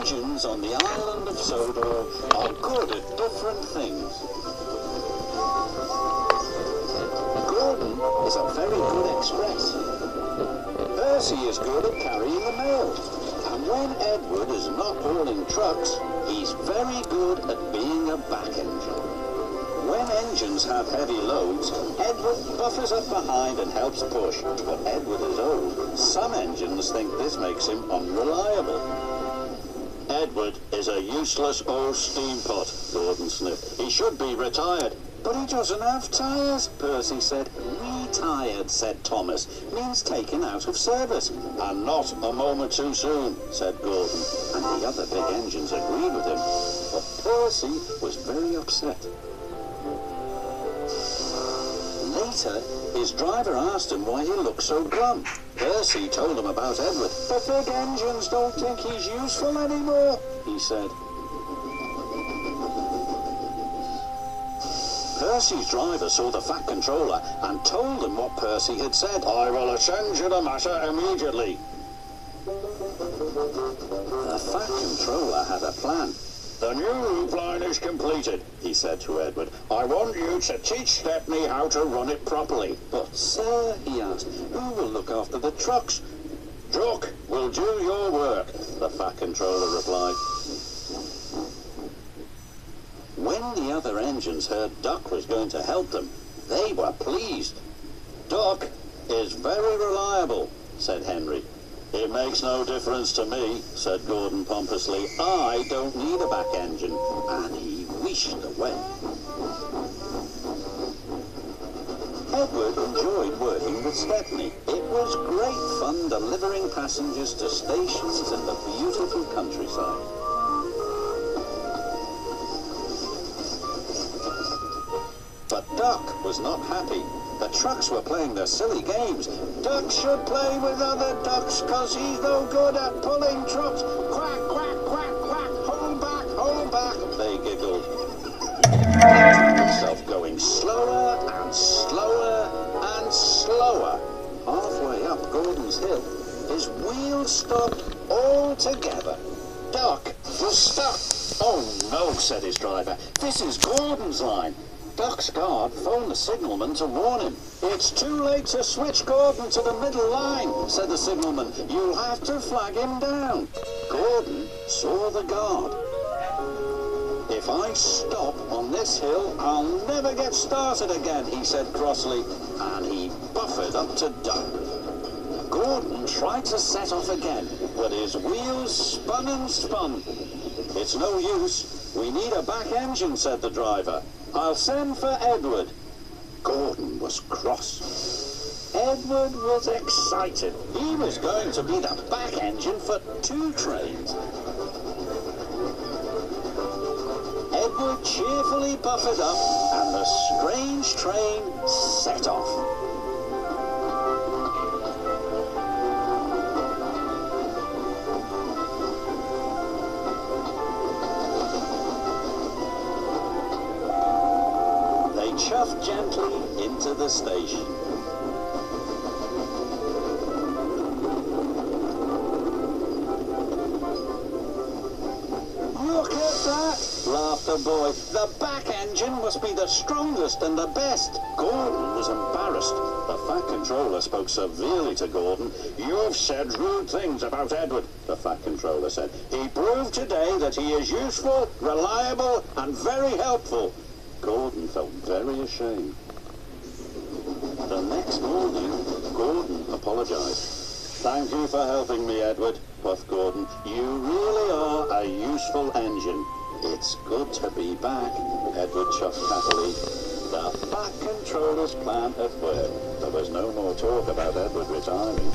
engines on the island of Sodor are good at different things. Gordon is a very good express. Percy is good at carrying the mail. And when Edward is not hauling trucks, he's very good at being a back engine. When engines have heavy loads, Edward buffers up behind and helps push. But Edward is old. Some engines think this makes him unreliable. Edward is a useless old steampot, Gordon sniffed. He should be retired. But he doesn't have tyres, Percy said. Retired, said Thomas, means taken out of service. And not a moment too soon, said Gordon. And the other big engines agreed with him. But Percy was very upset. Later, his driver asked him why he looked so glum. Percy told him about Edward. The big engines don't think he's useful anymore, he said. Percy's driver saw the Fat Controller and told him what Percy had said. I will attend to the matter immediately. The Fat Controller had a plan. The new loop line is completed, he said to Edward. I want you to teach Stepney how to run it properly. But, sir, he asked, who will look after the trucks? Jock will do your work, the Fat Controller replied. When the other engines heard Duck was going to help them, they were pleased. Duck is very reliable, said Henry. It makes no difference to me, said Gordon pompously. I don't need a back engine. And he wished away. Edward enjoyed working with Stepney. It was great fun delivering passengers to stations in the beautiful countryside. But Duck was not happy. The trucks were playing their silly games. Duck should play with other ducks, 'cause he's no good at pulling trucks. Quack, quack, quack, quack, hold back, they giggled. He found himself going slower and slower and slower. Halfway up Gordon's Hill, his wheels stopped altogether. Duck was stuck. Oh no, said his driver. This is Gordon's line. Duck's guard phoned the signalman to warn him. It's too late to switch Gordon to the middle line, said the signalman. You'll have to flag him down. Gordon saw the guard. If I stop on this hill, I'll never get started again, he said crossly, and he buffered up to Duck. Gordon tried to set off again, but his wheels spun and spun. It's no use. We need a back engine, said the driver. I'll send for Edward. Gordon was cross. Edward was excited. He was going to be the back engine for 2 trains. Edward cheerfully buffered up, and the strange train set off. Chuffed gently into the station. Look at that, laughed the boy. The back engine must be the strongest and the best. Gordon was embarrassed. The Fat Controller spoke severely to Gordon. You've said rude things about Edward, the Fat Controller said. He proved today that he is useful, reliable, and very helpful. Gordon felt very ashamed. The next morning, Gordon apologized. Thank you for helping me, Edward, puffed Gordon. You really are a useful engine. It's good to be back, Edward chuffed happily. The Fat Controller's plan had worked. There was no more talk about Edward retiring.